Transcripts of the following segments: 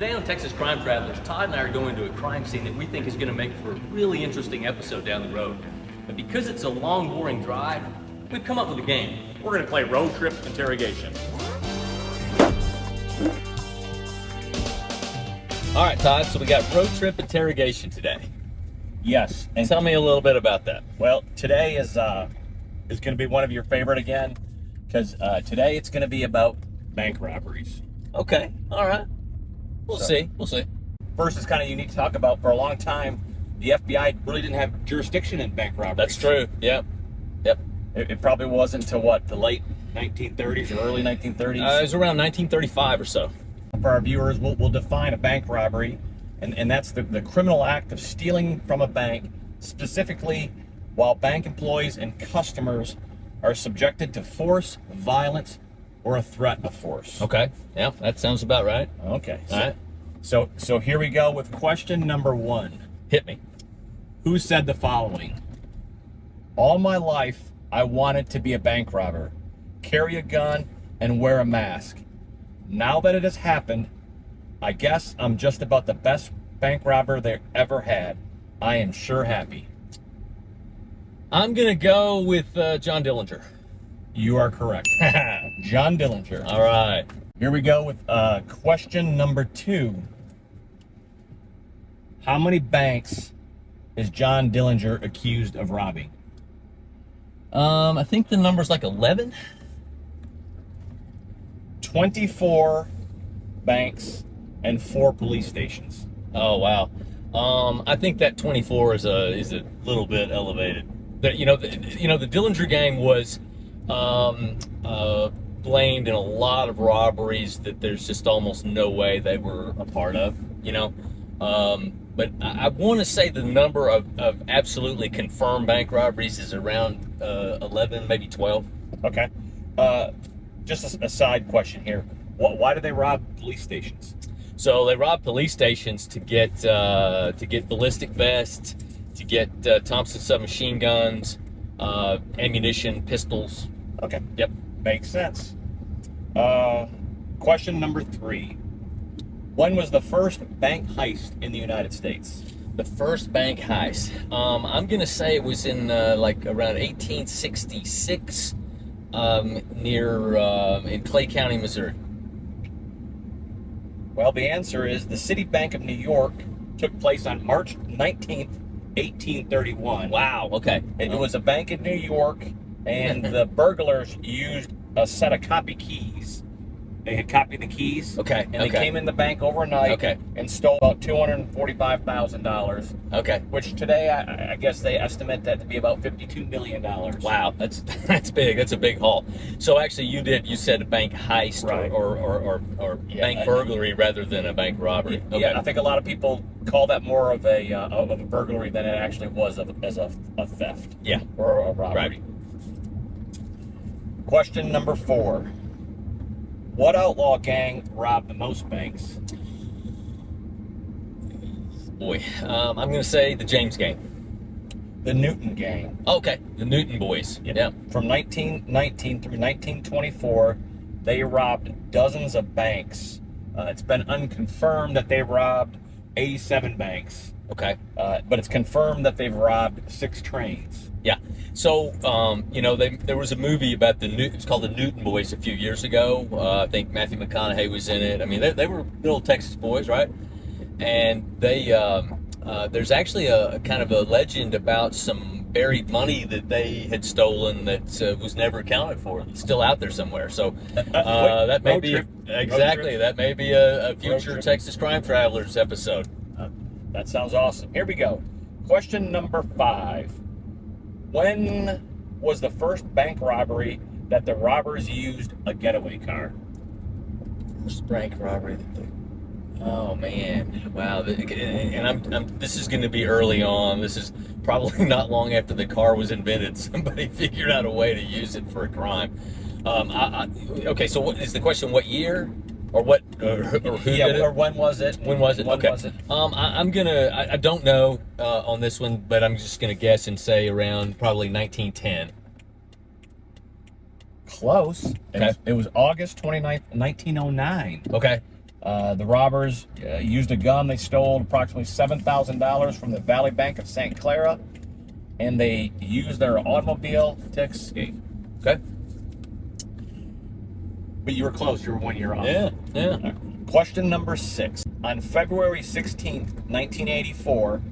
Today on Texas Crime Travelers, Todd and I are going to a crime scene that we think is going to make for a really interesting episode down the road. But because it's a long, boring drive, we've come up with a game. We're going to play Road Trip Interrogation. All right, Todd, so we got Road Trip Interrogation today. Yes. And tell me a little bit about that. Well, today is going to be one of your favorite again, because today it's going to be about bank robberies. Okay, all right. We'll see. First, it's kind of unique to talk about. For a long time, the FBI really didn't have jurisdiction in bank robberies. That's true. Yep. It probably wasn't until, the late 1930s or early 1930s? It was around 1935 or so. For our viewers, we'll define a bank robbery, and that's the criminal act of stealing from a bank, specifically while bank employees and customers are subjected to force, violence, or a threat of force. Okay. Yeah, that sounds about right. Okay. All right. So here we go with question number 1. Hit me. Who said the following? All my life, I wanted to be a bank robber, carry a gun, and wear a mask. Now that it has happened, I guess I'm just about the best bank robber they ever had. I am sure happy. I'm going to go with John Dillinger. You are correct. John Dillinger. All right. Here we go with question number 2. How many banks is John Dillinger accused of robbing? I think the number's like 11. 24 banks and 4 police stations. Oh wow. I think that 24 is a little bit elevated. The Dillinger gang was blamed in a lot of robberies that there's just almost no way they were a part of. But I want to say the number of absolutely confirmed bank robberies is around 11, maybe 12. Okay. Just a side question here. Why do they rob police stations? So they rob police stations to get ballistic vests, to get Thompson submachine guns, ammunition, pistols. Okay. Yep. Makes sense. Question number 3. When was the first bank heist in the United States? The first bank heist. I'm gonna say it was in around 1866, in Clay County, Missouri. Well, the answer is the City Bank of New York took place on March 19th, 1831. Wow. Okay. It was a bank in New York, and the burglars used a set of copy keys. They had copied the keys. Okay. And they came in the bank overnight. Okay. And stole about $245,000. Okay. Which today, I guess they estimate that to be about $52 million. Wow, that's big. That's a big haul. So actually, you said a bank heist, right, or bank burglary rather than a bank robbery. Okay. Yeah, I think a lot of people call that more of a burglary than it actually was as a theft. Yeah. Or a robbery. Right. Question number 4. What outlaw gang robbed the most banks? Boy, I'm going to say the James gang. The Newton gang. Okay, the Newton boys. Yeah. From 1919 through 1924, they robbed dozens of banks. It's been unconfirmed that they robbed 87 banks. Okay. But it's confirmed that they've robbed 6 trains. Yeah. So, there was a movie about it's called The Newton Boys a few years ago. I think Matthew McConaughey was in it. I mean, they were little Texas boys, right? And there's actually a kind of a legend about some buried money that they had stolen that was never accounted for. It's still out there somewhere. So that may be that may be a future Texas Crime Travelers episode. That sounds awesome. Here we go. Question number 5. When was the first bank robbery that the robbers used a getaway car? First bank robbery oh man, wow! And this is going to be early on. This is probably not long after the car was invented. Somebody figured out a way to use it for a crime. Okay, so what is the question? What year? Or what? Or who did it? Or when was it? When was it? When okay. was it? I don't know on this one, but I'm just gonna guess and say around probably 1910. Close. Okay. It was August 29th, 1909. Okay. The robbers used a gun. They stole approximately $7,000 from the Valley Bank of St. Clara, and they used their automobile to escape. Okay. But you were close. You were 1 year off. Yeah. Question number 6. On February 16th, 1984,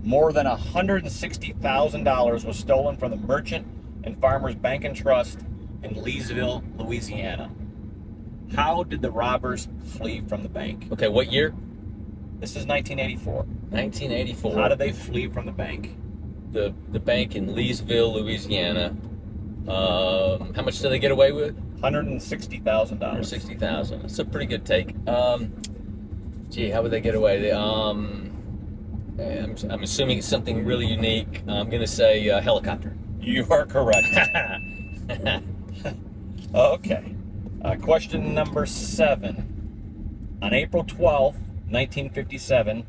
more than $160,000 was stolen from the Merchant and Farmers Bank and Trust in Leesville, Louisiana. How did the robbers flee from the bank? Okay, what year? This is 1984. 1984. How did they flee from the bank? The bank in Leesville, Louisiana. How much did they get away with? $160,000. $160,000. That's a pretty good take. Gee, how would they get away? I'm assuming it's something really unique. I'm gonna say helicopter. You are correct. Okay. Question number 7. On April 12th, 1957,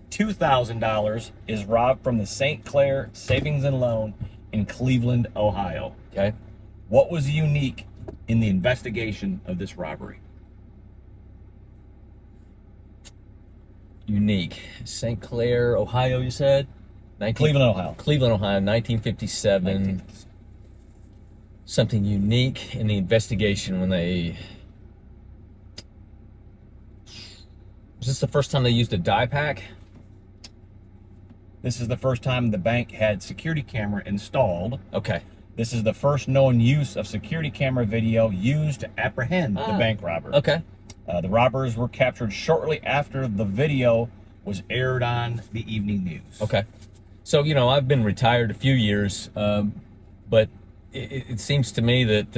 $2,000 is robbed from the St. Clair Savings and Loan in Cleveland, Ohio. Okay. What was unique in the investigation of this robbery? Unique. St. Clair, Ohio, you said? Cleveland, Ohio. Cleveland, Ohio, 1957. Something unique in the investigation when they... Was this the first time they used a die pack? This is the first time the bank had security camera installed. Okay. This is the first known use of security camera video used to apprehend the bank robber. Okay. The robbers were captured shortly after the video was aired on the evening news. Okay. So, I've been retired a few years, but it seems to me that,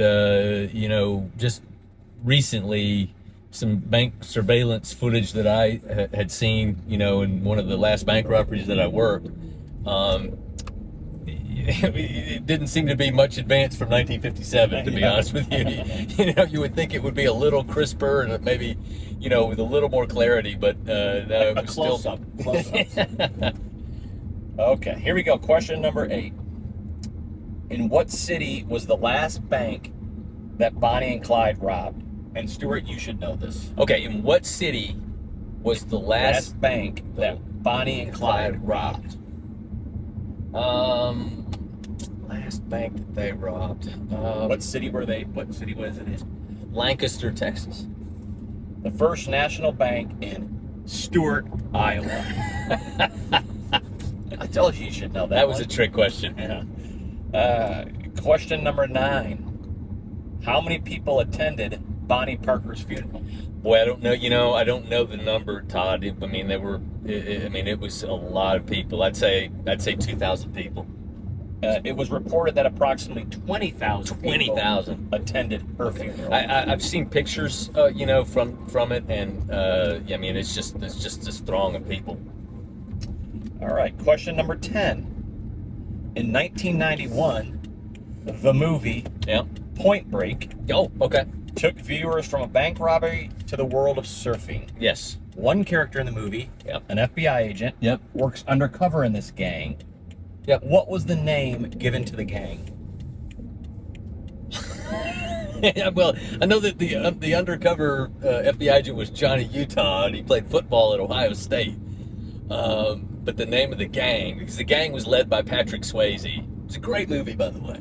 just recently, some bank surveillance footage that I had seen, in one of the last bank robberies that I worked, it didn't seem to be much advance from 1957, to be honest with you. You would think it would be a little crisper and maybe, with a little more clarity, but no, it was Close-up. Okay, here we go. Question number 8. In what city was the last bank that Bonnie and Clyde robbed? And Stuart, you should know this. Okay, in what city was the last bank that Bonnie and Clyde robbed? Last bank that they robbed. What city was it in? Lancaster, Texas. The First National Bank in Stuart, Iowa. I told you should know that. That was a trick question. Yeah. Question number 9. How many people attended Bonnie Parker's funeral? Boy, I don't know. I don't know the number, Todd. It was a lot of people. I'd say 2,000 people. It was reported that approximately 20,000 attended her funeral. I've seen pictures, from it, and it's just this throng of people. All right, question number 10. In 1991, the movie Point Break took viewers from a bank robbery to the world of surfing. Yes. One character in the movie, an FBI agent, works undercover in this gang. What was the name given to the gang? Well, I know that the undercover FBI agent was Johnny Utah, and he played football at Ohio State. But the name of the gang, because the gang was led by Patrick Swayze. It's a great movie, by the way.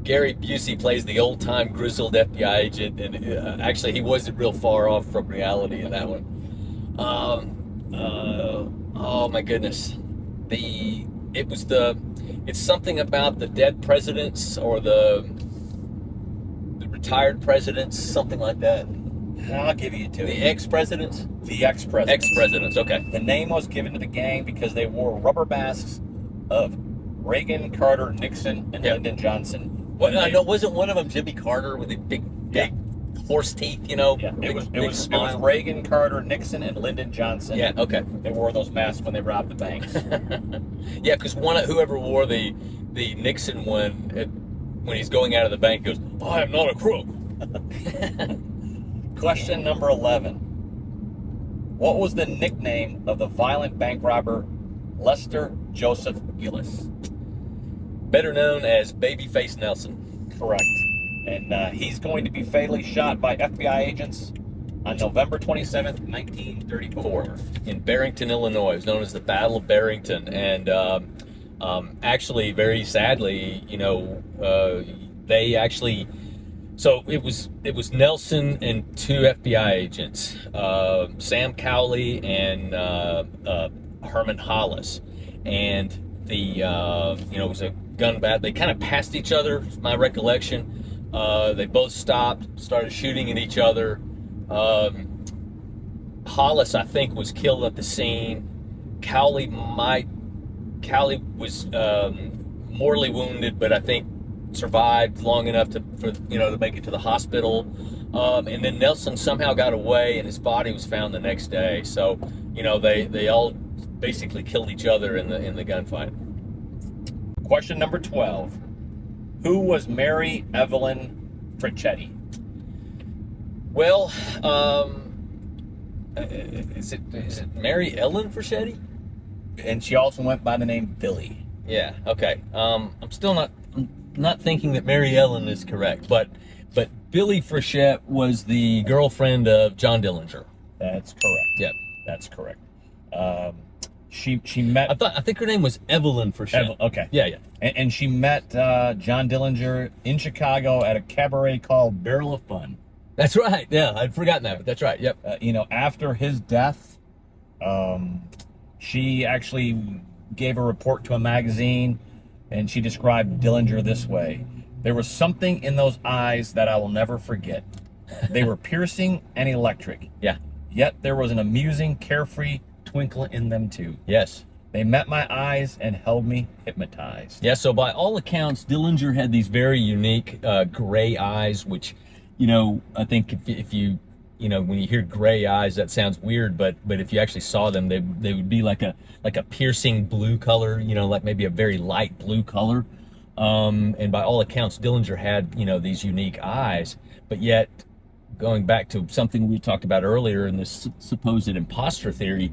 Gary Busey plays the old-time grizzled FBI agent, and actually he wasn't real far off from reality in that one. Oh my goodness, it's something about the dead presidents or the retired presidents, something like that. I'll give you two. The ex-presidents? The ex-presidents. Ex-presidents, okay. The name was given to the gang because they wore rubber masks of Reagan, Carter, Nixon, and Lyndon Johnson. I know, wasn't one of them Jimmy Carter with the big horse teeth, Yeah, it was Reagan, Carter, Nixon, and Lyndon Johnson. Yeah, okay. They wore those masks when they robbed the banks. Yeah, because whoever wore the Nixon one, when he's going out of the bank, goes, "I am not a crook." Question number 11. What was the nickname of the violent bank robber Lester Joseph Gillis? Better known as Babyface Nelson. Correct. And he's going to be fatally shot by FBI agents on November 27th, 1934. In Barrington, Illinois. It was known as the Battle of Barrington. And actually, very sadly, they actually. So it was Nelson and two FBI agents, Sam Cowley and Herman Hollis, and it was a gun battle. They kind of passed each other, is my recollection. They both stopped, started shooting at each other. Hollis, I think, was killed at the scene. Cowley was mortally wounded, but I think survived long enough to make it to the hospital. And then Nelson somehow got away, and his body was found the next day. So, they all basically killed each other in the gunfight. Question number 12. Who was Mary Evelyn Frenchetti? Well, is it Mary Ellen Frenchetti? And she also went by the name Billy. Yeah. Okay. I'm still not thinking that Mary Ellen is correct, but Billy Frenchetti was the girlfriend of John Dillinger. That's correct. Yep. That's correct. She met. I think her name was Evelyn Frenchetti. Okay. Yeah. And she met John Dillinger in Chicago at a cabaret called Barrel of Fun. That's right. Yeah, I'd forgotten that, but that's right. Yep. After his death, she actually gave a report to a magazine, and she described Dillinger this way: "There was something in those eyes that I will never forget. They were piercing and electric. Yeah. Yet there was an amusing, carefree twinkle in them too. Yes. They met my eyes and held me hypnotized." Yeah, so by all accounts, Dillinger had these very unique gray eyes, which, I think if you, when you hear gray eyes, that sounds weird, but if you actually saw them, they would be like a piercing blue color, like maybe a very light blue color. And by all accounts, Dillinger had, these unique eyes, but yet, going back to something we talked about earlier in this supposed imposter theory,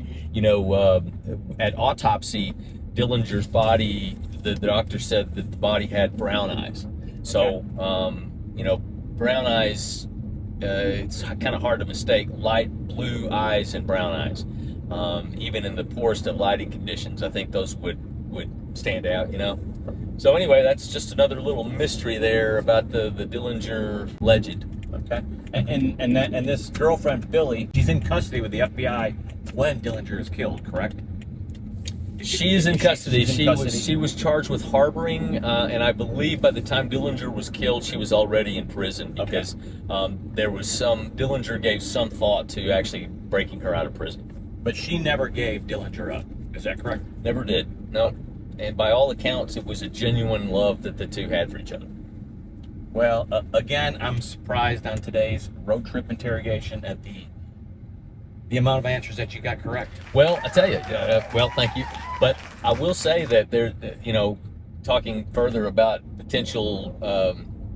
at autopsy, Dillinger's body, the doctor said that the body had brown eyes. So, brown eyes, it's kind of hard to mistake light blue eyes and brown eyes. Even in the poorest of lighting conditions, I think those would stand out, So anyway, that's just another little mystery there about the Dillinger legend. Okay. And this girlfriend, Billy, she's in custody with the FBI when Dillinger is killed, correct? She is in custody. She's in custody. She was charged with harboring, and I believe by the time Dillinger was killed, she was already in prison because Dillinger gave some thought to actually breaking her out of prison. But she never gave Dillinger up. Is that correct? Never did. No. And by all accounts, it was a genuine love that the two had for each other. Well, again, I'm surprised on today's road trip interrogation at the amount of answers that you got correct. Well, I tell you, thank you. But I will say that there, talking further about potential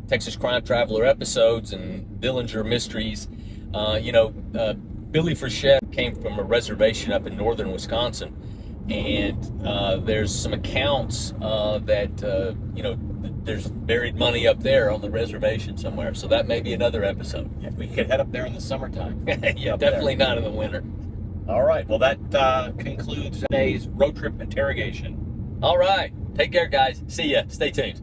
Texas Crime Traveler episodes and Dillinger mysteries, Billy Frenchetti came from a reservation up in northern Wisconsin, and there's some accounts that there's buried money up there on the reservation somewhere. So that may be another episode. Yeah, we could head up there in the summertime. Yeah, definitely not in the winter. All right. Well, that concludes today's road trip interrogation. All right. Take care, guys. See ya. Stay tuned.